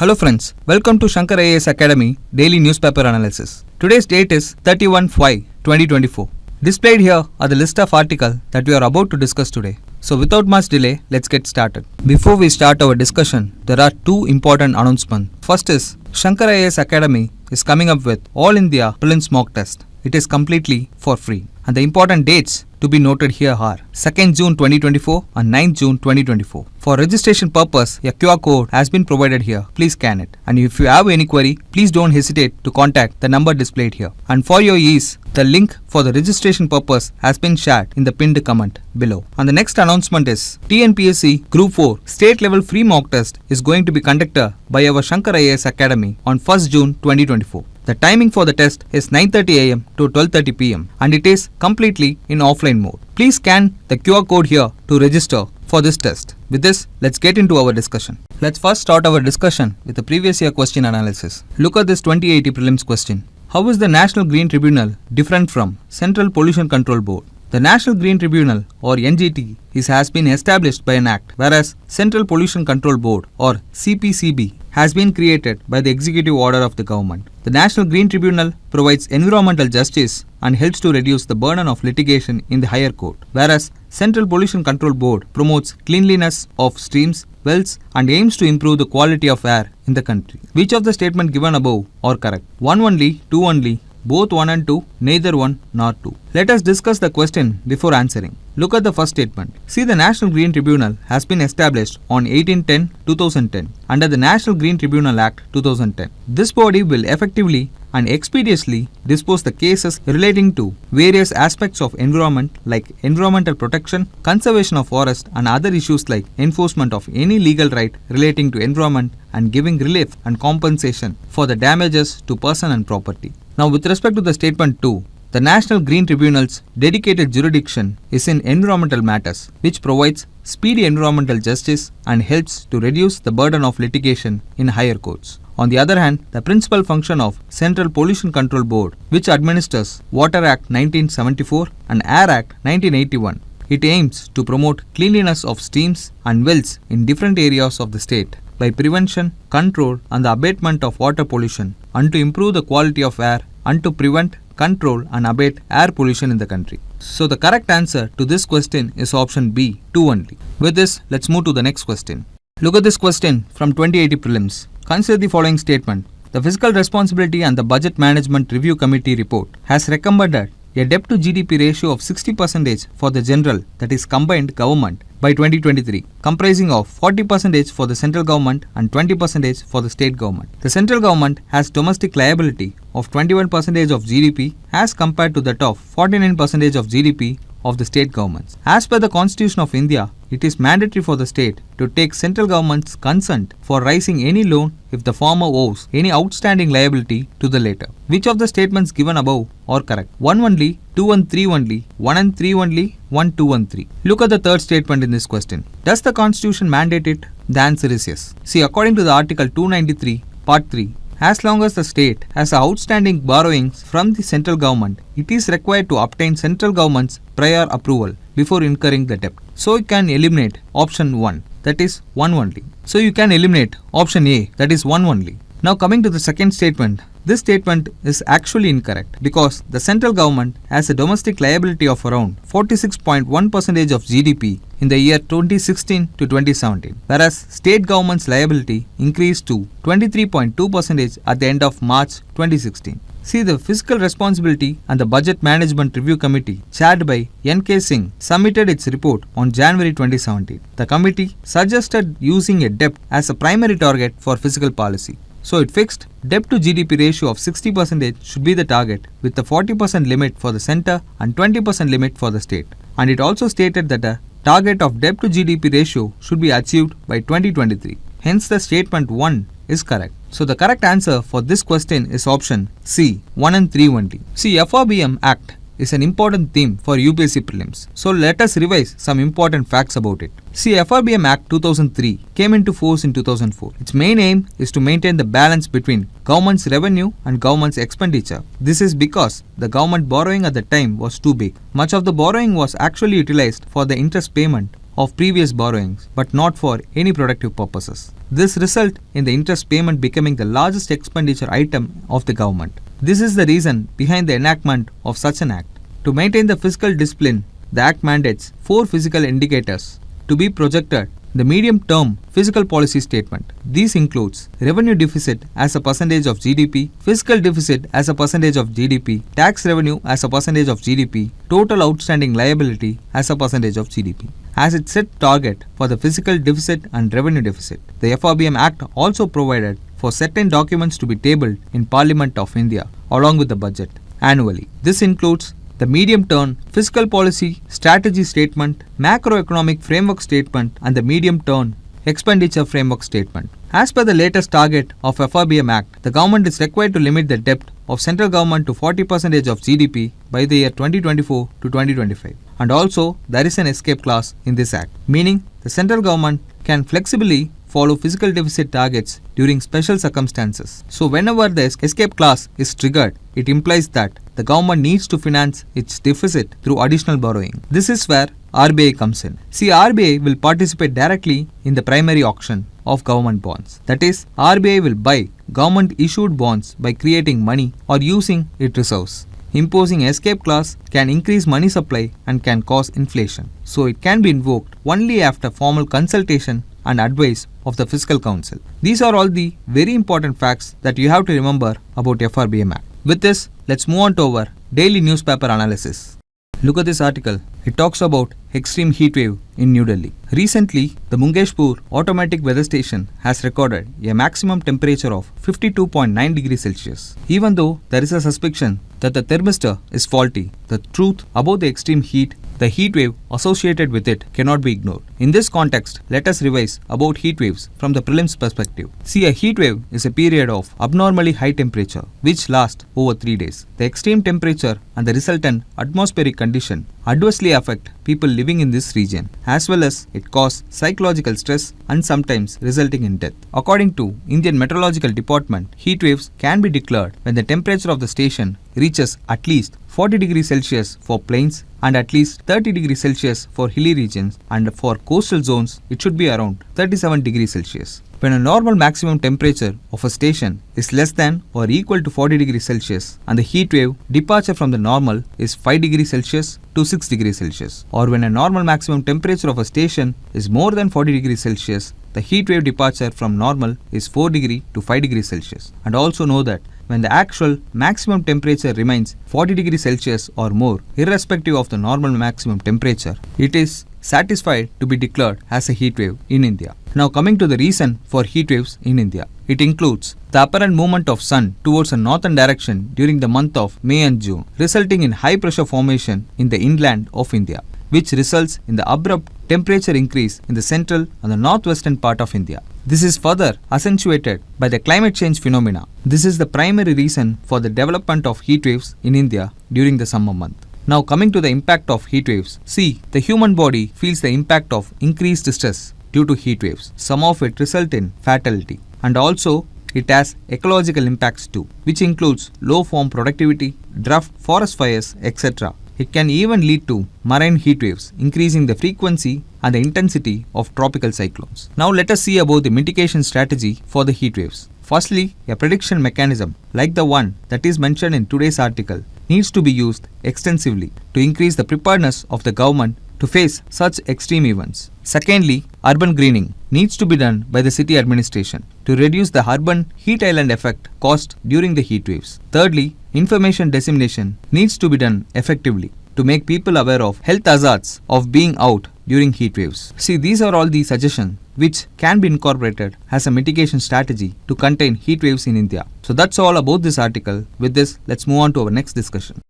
Hello friends, welcome to Shankar IAS Academy Daily Newspaper Analysis. Today's date is 31/5/2024. Displayed here are the list of articles that we are about to discuss today. So without much delay, let's get started. Before we start our discussion, there are two important announcements. First is, Shankar IAS Academy is coming up with All India Prelims Mock Test. It is completely for free. And the important dates to be noted here are 2nd June 2024 and 9th June 2024. For registration purpose, a QR code has been provided here. Please scan it. And if you have any query, please don't hesitate to contact the number displayed here. And for your ease, the link for the registration purpose has been shared in the pinned comment below. And the next announcement is TNPSC Group 4 State Level Free Mock Test is going to be conducted by our Shankar IAS Academy on 1st June 2024. The timing for the test is 9:30 am to 12:30 pm and it is completely in offline mode. Please scan the QR code here to register for this test. With this, let's get into our discussion. Let's first start our discussion with the previous year question analysis. Look at this 2080 prelims question. How is the National Green Tribunal different from Central Pollution Control Board? The National Green Tribunal or NGT has been established by an act, whereas Central Pollution Control Board or CPCB has been created by the executive order of the government. The National Green Tribunal provides environmental justice and helps to reduce the burden of litigation in the higher court, whereas Central Pollution Control Board promotes cleanliness of streams, wells and aims to improve the quality of air in the country. Which of the statement given above are correct? 1 only, 2 only, both 1 and 2, neither 1 nor 2. Let us discuss the question before answering. Look at the first statement. See, the National Green Tribunal has been established on 18/10/2010 under the National Green Tribunal Act 2010. This body will effectively and expeditiously dispose the cases relating to various aspects of environment like environmental protection, conservation of forest and other issues like enforcement of any legal right relating to environment and giving relief and compensation for the damages to person and property. Now with respect to the statement 2, the National Green Tribunal's dedicated jurisdiction is in environmental matters, which provides speedy environmental justice and helps to reduce the burden of litigation in higher courts. On the other hand, the principal function of Central Pollution Control Board, which administers Water Act 1974 and Air Act 1981, it aims to promote cleanliness of streams and wells in different areas of the state by prevention, control and the abatement of water pollution and to improve the quality of air and to prevent, control and abate air pollution in the country. So the correct answer to this question is option B, 2 only. With this, let's move to the next question. Look at this question from 2080 prelims. Consider the following statement. The Fiscal Responsibility and the Budget Management Review Committee report has recommended a debt to GDP ratio of 60% for the general, that is combined government, by 2023, comprising of 40% for the central government and 20% for the state government. The central government has domestic liability of 21% of GDP as compared to that of 49% of GDP of the state governments. As per the Constitution of India, it is mandatory for the state to take central government's consent for raising any loan if the former owes any outstanding liability to the latter. Which of the statements given above are correct? 1 only, 2 and 3 only, 1 and 3 only, 1, 2 and 3. Look at the third statement in this question. Does the Constitution mandate it? The answer is yes. See, according to the Article 293, Part 3, as long as the state has outstanding borrowings from the central government, it is required to obtain central government's prior approval before incurring the debt. So you can eliminate option 1, that is 1 only. So you can eliminate option A, that is 1 only. Now coming to the second statement, this statement is actually incorrect because the central government has a domestic liability of around 46.1% of GDP in the year 2016 to 2017, whereas state government's liability increased to 23.2% at the end of March 2016. See, the Fiscal Responsibility and the Budget Management Review Committee, chaired by N.K. Singh, submitted its report on January 2017. The committee suggested using a debt as a primary target for fiscal policy. So it fixed debt to GDP ratio of 60% should be the target with the 40% limit for the center and 20% limit for the state. And it also stated that the target of debt to GDP ratio should be achieved by 2023. Hence the statement 1 is correct. So the correct answer for this question is option C, 1 and 3 only. See, FRBM Act is an important theme for UPSC prelims. So let us revise some important facts about it. See, FRBM Act 2003 came into force in 2004. Its main aim is to maintain the balance between government's revenue and government's expenditure. This is because the government borrowing at the time was too big. Much of the borrowing was actually utilized for the interest payment of previous borrowings but not for any productive purposes. This results in the interest payment becoming the largest expenditure item of the government. This is the reason behind the enactment of such an act. To maintain the fiscal discipline, the act mandates 4 fiscal indicators to be projected the medium-term fiscal policy statement. These includes revenue deficit as a percentage of GDP, fiscal deficit as a percentage of GDP, tax revenue as a percentage of GDP, total outstanding liability as a percentage of GDP. As its set target for the fiscal deficit and revenue deficit, the FRBM Act also provided for certain documents to be tabled in Parliament of India along with the budget annually. This includes the medium-term fiscal policy strategy statement, macroeconomic framework statement, and the medium-term expenditure framework statement. As per the latest target of FRBM Act, the government is required to limit the debt of central government to 40% of GDP by the year 2024 to 2025. And also, there is an escape clause in this act, meaning the central government can flexibly follow fiscal deficit targets during special circumstances. So whenever the escape clause is triggered, it implies that the government needs to finance its deficit through additional borrowing. This is where RBI comes in. See, RBI will participate directly in the primary auction of government bonds. That is, RBI will buy government issued bonds by creating money or using its reserves. Imposing escape clause can increase money supply and can cause inflation. So it can be invoked only after formal consultation and advice of the Fiscal Council. These are all the very important facts that you have to remember about FRBM Act. With this, let's move on to our daily newspaper analysis. Look at this article. It talks about extreme heat wave in New Delhi. Recently, the Mungeshpur Automatic Weather Station has recorded a maximum temperature of 52.9 degrees Celsius. Even though there is a suspicion that the thermistor is faulty, the truth about the extreme heat, the heat wave associated with it cannot be ignored. In this context, let us revise about heat waves from the prelims perspective. See, a heat wave is a period of abnormally high temperature which lasts over 3 days. The extreme temperature and the resultant atmospheric condition adversely affect people living in this region, as well as it causes psychological stress and sometimes resulting in death. According to Indian Meteorological Department, heat waves can be declared when the temperature of the station reaches at least 40 degrees Celsius for plains and at least 30 degrees Celsius for hilly regions, and for coastal zones it should be around 37 degrees Celsius. When a normal maximum temperature of a station is less than or equal to 40 degrees Celsius and the heat wave departure from the normal is 5 degrees Celsius to 6 degrees Celsius, or when a normal maximum temperature of a station is more than 40 degrees Celsius, the heat wave departure from normal is 4 degrees to 5 degrees Celsius. And also know that when the actual maximum temperature remains 40 degrees Celsius or more, irrespective of the normal maximum temperature, it is satisfied to be declared as a heat wave in India. Now coming to the reason for heat waves in India. It includes the apparent movement of sun towards a northern direction during the month of May and June, resulting in high pressure formation in the inland of India, which results in the abrupt temperature increase in the central and the northwestern part of India. This is further accentuated by the climate change phenomena. This is the primary reason for the development of heat waves in India during the summer month. Now coming to the impact of heat waves. See, the human body feels the impact of increased stress due to heat waves. Some of it result in fatality, and also it has ecological impacts too, which includes low farm productivity, drought, forest fires, etc. It can even lead to marine heat waves, increasing the frequency and the intensity of tropical cyclones. Now let us see about the mitigation strategy for the heat waves. Firstly, a prediction mechanism like the one that is mentioned in today's article needs to be used extensively to increase the preparedness of the government to face such extreme events. Secondly, urban greening needs to be done by the city administration to reduce the urban heat island effect caused during the heat waves. Thirdly, information dissemination needs to be done effectively to make people aware of health hazards of being out during heat waves. See, these are all the suggestions which can be incorporated as a mitigation strategy to contain heat waves in India. So that's all about this article. With this, let's move on to our next discussion.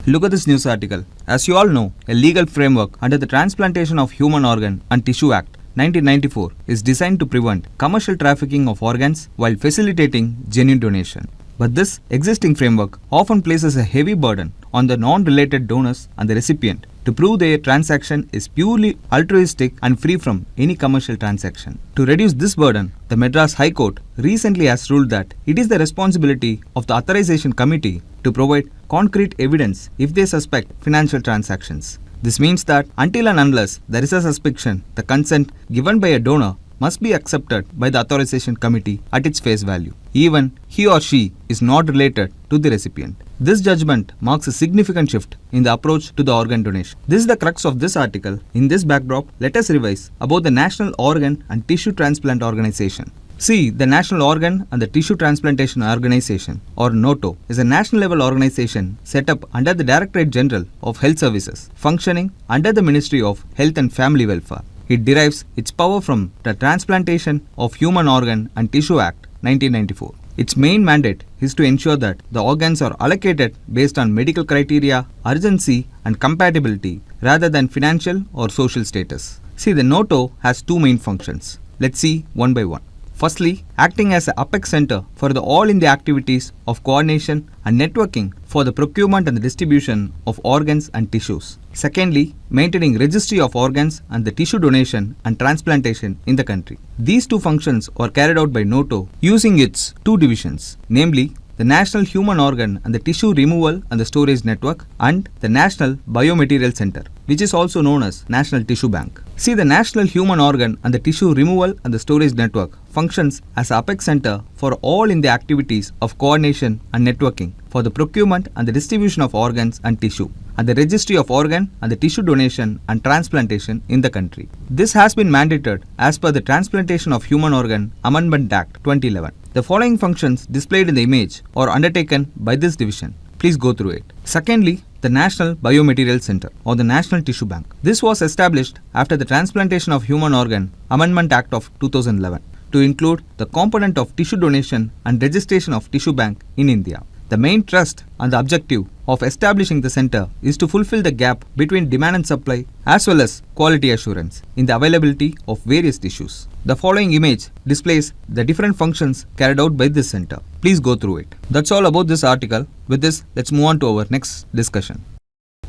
Look at this news article. As you all know, a legal framework under the Transplantation of Human Organ and Tissue Act 1994 is designed to prevent commercial trafficking of organs while facilitating genuine donation. But this existing framework often places a heavy burden on the non-related donors and the recipient to prove their transaction is purely altruistic and free from any commercial transaction. To reduce this burden, the Madras High Court recently has ruled that it is the responsibility of the authorization committee to provide concrete evidence if they suspect financial transactions. This means that until and unless there is a suspicion, the consent given by a donor must be accepted by the authorization committee at its face value, even he or she is not related to the recipient. This judgment marks a significant shift in the approach to the organ donation. This is the crux of this article. In this backdrop, let us revise about the National Organ and Tissue Transplant Organization. See, the National Organ and the Tissue Transplantation Organization, or NATO, is a national level organization set up under the Directorate General of Health Services, functioning under the Ministry of Health and Family Welfare. It derives its power from the Transplantation of Human Organ and Tissue Act 1994. Its main mandate is to ensure that the organs are allocated based on medical criteria, urgency and compatibility rather than financial or social status. See, the NATO has two main functions. Let's see one by one. Firstly, acting as an apex center for the all India activities of coordination and networking for the procurement and the distribution of organs and tissues. Secondly, maintaining registry of organs and the tissue donation and transplantation in the country. These two functions are carried out by NATO using its two divisions, namely the National Human Organ and the Tissue Removal and the Storage Network and the National Biomaterial Center, which is also known as National Tissue Bank. See, the National Human Organ and the Tissue Removal and the Storage Network functions as an apex center for all in the activities of coordination and networking for the procurement and the distribution of organs and tissue, and the registry of organ and the tissue donation and transplantation in the country. This has been mandated as per the Transplantation of Human Organ Amendment Act 2011. The following functions displayed in the image are undertaken by this division. Please go through it. Secondly, the National Biomaterial Center or the National Tissue Bank. This was established after the Transplantation of Human Organ Amendment Act of 2011 to include the component of tissue donation and registration of tissue bank in India. The main thrust and the objective of establishing the center is to fulfill the gap between demand and supply as well as quality assurance in the availability of various tissues. The following image displays the different functions carried out by this center. Please go through it. That's all about this article. With this, let's move on to our next discussion.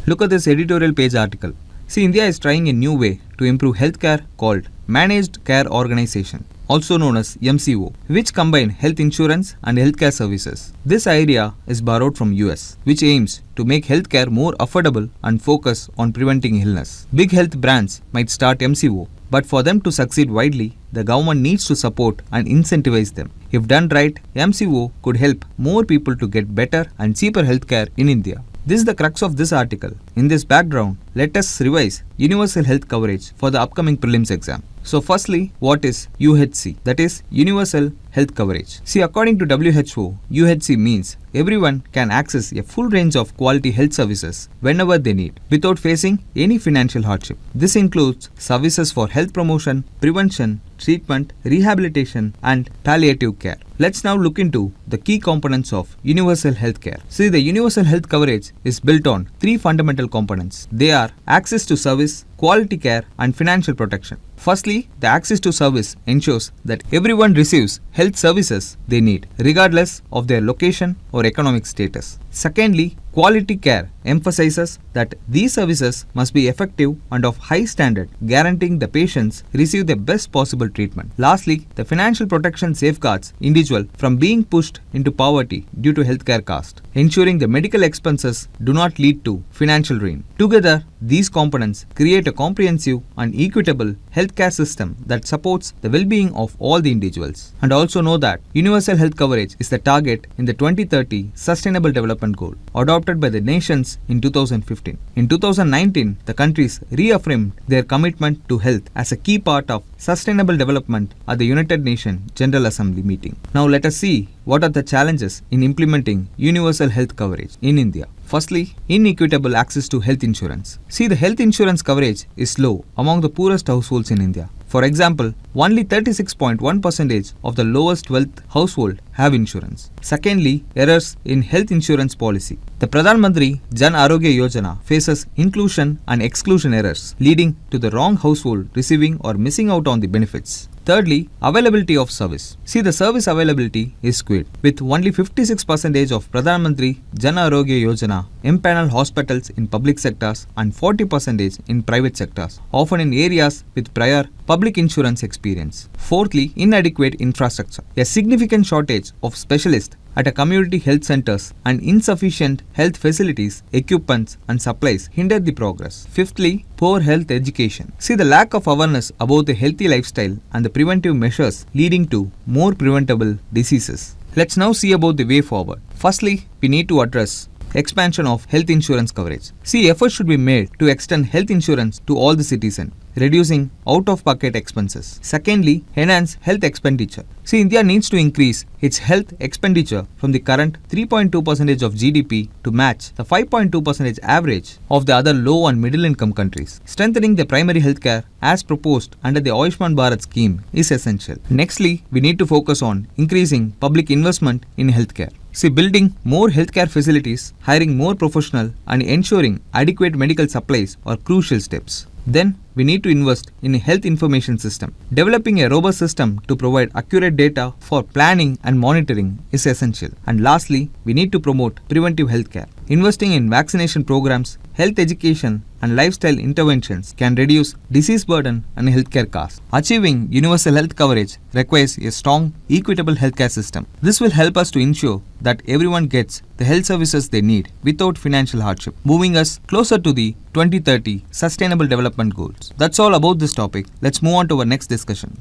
Look at this editorial page article. See, India is trying a new way to improve healthcare called Managed Care Organization, also known as MCO, which combine health insurance and healthcare services. This idea is borrowed from US, which aims to make healthcare more affordable and focus on preventing illness. Big health brands might start MCO, but for them to succeed widely, the government needs to support and incentivize them. If done right, MCO could help more people to get better and cheaper healthcare in India. This is the crux of this article. In this background, let us revise universal health coverage for the upcoming prelims exam. So firstly, what is UHC? That is Universal Health Coverage. See, according to WHO, UHC means everyone can access a full range of quality health services whenever they need without facing any financial hardship. This includes services for health promotion, prevention, treatment, rehabilitation and palliative care. Let's now look into the key components of universal health care. See, the universal health coverage is built on three fundamental components. They are access to service, quality care and financial protection. Firstly, the access to service ensures that everyone receives health services they need, regardless of their location or economic status. Secondly, quality care emphasizes that these services must be effective and of high standard, guaranteeing the patients receive the best possible treatment. Lastly, the financial protection safeguards individual from being pushed into poverty due to healthcare cost, ensuring the medical expenses do not lead to financial ruin. Together, these components create a comprehensive and equitable healthcare system that supports the well-being of all the individuals. And also know that universal health coverage is the target in the 2030 Sustainable Development Goal, adopted by the nations in 2015. In 2019, the countries reaffirmed their commitment to health as a key part of sustainable development at the United Nations General Assembly meeting. Now let us see what are the challenges in implementing universal health coverage in India. Firstly, inequitable access to health insurance. See, the health insurance coverage is low among the poorest households in India. For example, only 36.1% of the lowest wealth household have insurance. Secondly, errors in health insurance policy. The Pradhan Mantri Jan Arogya Yojana faces inclusion and exclusion errors, leading to the wrong household receiving or missing out on the benefits. Thirdly, availability of service. See, the service availability is skewed, with only 56% of Pradhan Mantri Jan Arogya Yojana empaneled hospitals in public sectors and 40% in private sectors, often in areas with prior public insurance experience. Fourthly, inadequate infrastructure. A significant shortage of specialists at a community health centers and insufficient health facilities, equipments and supplies hinder the progress. Fifthly, poor health education. See, the lack of awareness about the healthy lifestyle and the preventive measures leading to more preventable diseases. Let's now see about the way forward. Firstly, we need to address expansion of health insurance coverage. See, efforts should be made to extend health insurance to all the citizens, reducing out-of-pocket expenses. Secondly, enhance health expenditure. See, India needs to increase its health expenditure from the current 3.2% of GDP to match the 5.2% average of the other low and middle income countries. Strengthening the primary healthcare as proposed under the Ayushman Bharat scheme is essential. Nextly, we need to focus on increasing public investment in healthcare. See, building more healthcare facilities, hiring more professionals and ensuring adequate medical supplies are crucial steps. Then, we need to invest in a health information system. Developing a robust system to provide accurate data for planning and monitoring is essential. And lastly, we need to promote preventive healthcare. Investing in vaccination programs, health education and lifestyle interventions can reduce disease burden and healthcare costs. Achieving universal health coverage requires a strong, equitable healthcare system. This will help us to ensure that everyone gets the health services they need without financial hardship, moving us closer to the 2030 Sustainable Development Goals. That's all about this topic. Let's move on to our next discussion.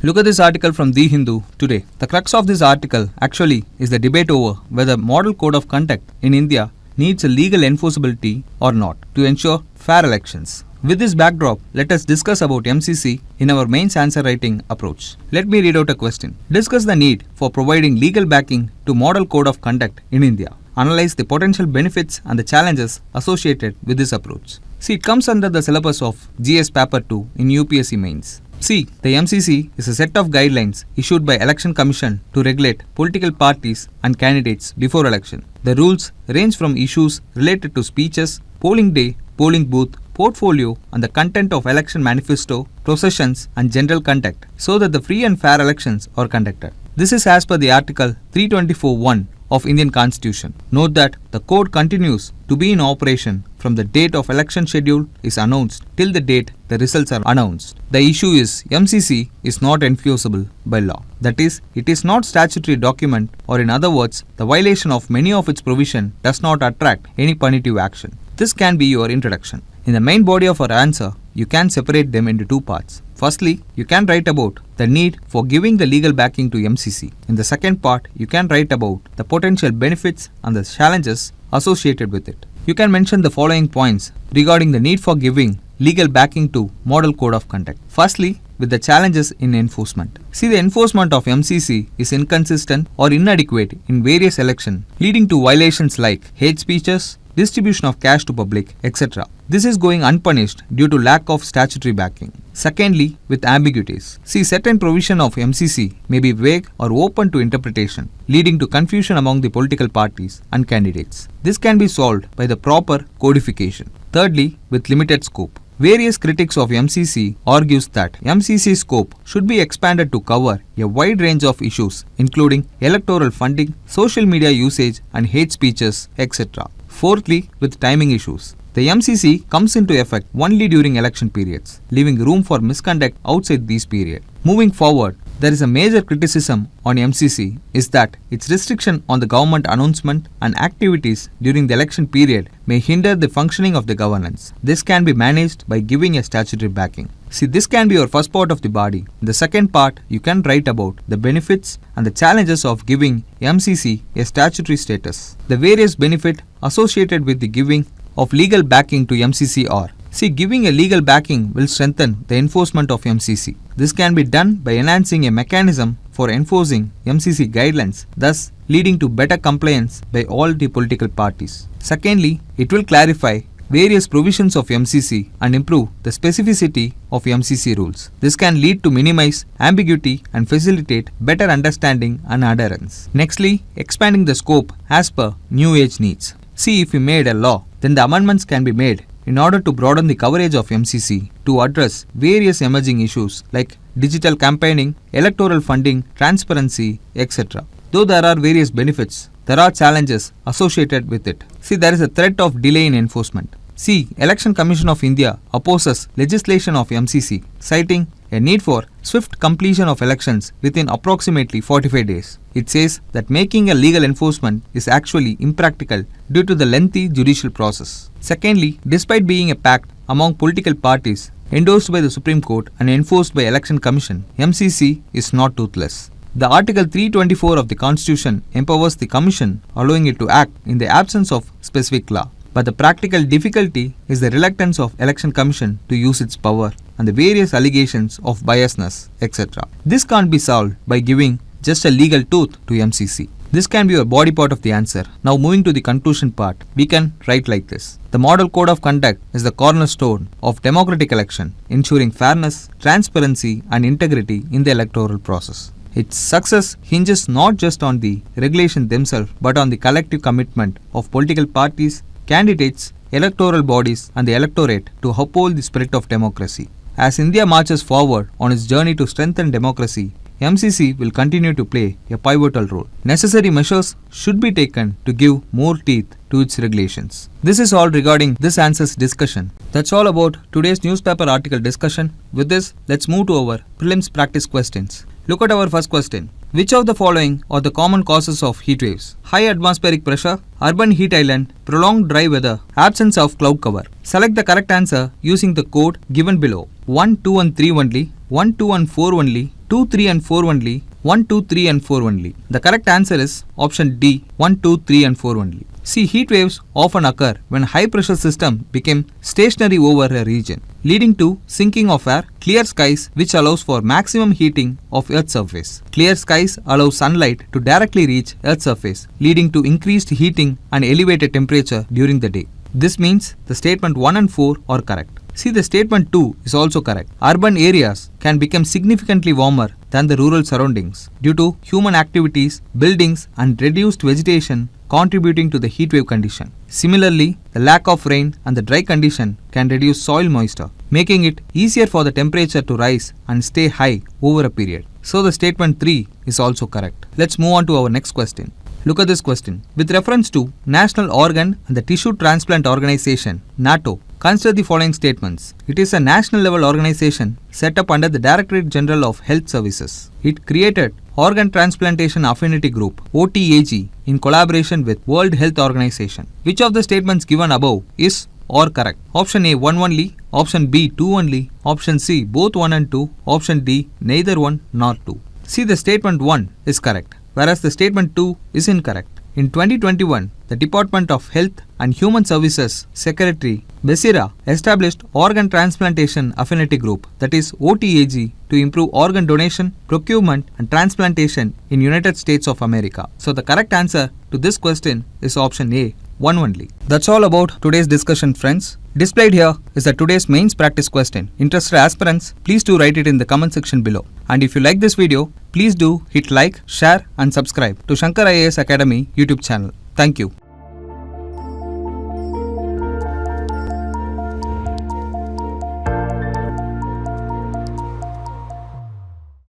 Look at this article from The Hindu today. The crux of this article actually is the debate over whether Model Code of Conduct in India needs a legal enforceability or not to ensure fair elections. With this backdrop, let us discuss about MCC in our mains answer writing approach. Let me read out a question. Discuss the need for providing legal backing to Model Code of Conduct in India. Analyze the potential benefits and the challenges associated with this approach. See, it comes under the syllabus of GS Paper 2 in UPSC mains. See, the MCC is a set of guidelines issued by Election Commission to regulate political parties and candidates before election. The rules range from issues related to speeches, polling day, polling booth, portfolio and the content of election manifesto, processions and general conduct so that the free and fair elections are conducted. This is as per the Article 324(1) of Indian Constitution. Note that the code continues to be in operation from the date of election schedule is announced till the date the results are announced. The issue is MCC is not enforceable by law. That is, it is not statutory document, or in other words, the violation of many of its provision does not attract any punitive action. This can be your introduction. In the main body of our answer, you can separate them into two parts. Firstly, you can write about the need for giving the legal backing to MCC. In the second part, you can write about the potential benefits and the challenges associated with it. You can mention the following points regarding the need for giving legal backing to Model Code of Conduct. Firstly, with the challenges in enforcement. See, the enforcement of MCC is inconsistent or inadequate in various elections, leading to violations like hate speeches, distribution of cash to public, etc. This is going unpunished due to lack of statutory backing. Secondly, with ambiguities. See, certain provision of MCC may be vague or open to interpretation, leading to confusion among the political parties and candidates. This can be solved by the proper codification. Thirdly, with limited scope. Various critics of MCC argues that MCC scope should be expanded to cover a wide range of issues including electoral funding, social media usage and hate speeches, etc. Fourthly, with timing issues. The MCC comes into effect only during election periods, leaving room for misconduct outside these periods. Moving forward, there is a major criticism on MCC is that its restriction on the government announcement and activities during the election period may hinder the functioning of the governance. This can be managed by giving a statutory backing. See, this can be your first part of the body. In the second part, you can write about the benefits and the challenges of giving MCC a statutory status. The various benefits associated with the giving of legal backing to MCC are: see, giving a legal backing will strengthen the enforcement of MCC. This can be done by enhancing a mechanism for enforcing MCC guidelines, thus leading to better compliance by all the political parties. Secondly, it will clarify various provisions of MCC and improve the specificity of MCC rules. This can lead to minimize ambiguity and facilitate better understanding and adherence. Nextly, expanding the scope as per new age needs. See, if we made a law, then the amendments can be made in order to broaden the coverage of MCC to address various emerging issues like digital campaigning, electoral funding, transparency, etc. Though there are various benefits, there are challenges associated with it. See, there is a threat of delay in enforcement. See, Election Commission of India opposes legislation of MCC, citing a need for swift completion of elections within approximately 45 days. It says that making a legal enforcement is actually impractical due to the lengthy judicial process. Secondly, despite being a pact among political parties endorsed by the Supreme Court and enforced by Election Commission, MCC is not toothless. The Article 324 of the Constitution empowers the Commission, allowing it to act in the absence of specific law. But the practical difficulty is the reluctance of Election Commission to use its power and the various allegations of biasness, etc. This can't be solved by giving just a legal tooth to MCC. This can be a body part of the answer. Now moving to the conclusion part, we can write like this. The Model Code of Conduct is the cornerstone of democratic election, ensuring fairness, transparency and integrity in the electoral process. Its success hinges not just on the regulation themselves but on the collective commitment of political parties, candidates, electoral bodies and the electorate to uphold the spirit of democracy. As India marches forward on its journey to strengthen democracy, MCC will continue to play a pivotal role. Necessary measures should be taken to give more teeth to its regulations. This is all regarding this answers discussion. That's all about today's newspaper article discussion. With this, let's move to our prelims practice questions. Look at our first question. Which of the following are the common causes of heat waves? High atmospheric pressure, urban heat island, prolonged dry weather, absence of cloud cover. Select the correct answer using the code given below. 1, 2 and 3 only, 1, 2 and 4 only, 2, 3 and 4 only, 1, 2, 3 and 4 only. The correct answer is option D, 1, 2, 3 and 4 only. See, heat waves often occur when high pressure system became stationary over a region, leading to sinking of air, clear skies which allows for maximum heating of Earth's surface. Clear skies allow sunlight to directly reach Earth's surface, leading to increased heating and elevated temperature during the day. This means the statement 1 and 4 are correct. See, the statement 2 is also correct. Urban areas can become significantly warmer than the rural surroundings due to human activities, buildings and reduced vegetation contributing to the heat wave condition. Similarly, the lack of rain and the dry condition can reduce soil moisture, making it easier for the temperature to rise and stay high over a period. So the statement 3 is also correct. Let's move on to our next question. Look at this question. With reference to National Organ and the Tissue Transplant Organization, NATO, consider the following statements. It is a national level organization set up under the Directorate General of Health Services. It created Organ Transplantation Affinity Group (OTAG) in collaboration with World Health Organization. Which of the statements given above is or correct? Option A 1 only, option B 2 only, option C both 1 and 2, option D neither 1 nor 2. See, the statement 1 is correct, whereas the statement 2 is incorrect. In 2021, the Department of Health and Human Services Secretary Besira established Organ Transplantation Affinity Group, that is OTAG, to improve organ donation, procurement and transplantation in United States of America. So the correct answer to this question is option A, 1 only. That's all about today's discussion, friends. Displayed here is the today's mains practice question. Interested aspirants, please do write it in the comment section below. And if you like this video, please do hit like, share and subscribe to Shankar IAS Academy YouTube channel. Thank you.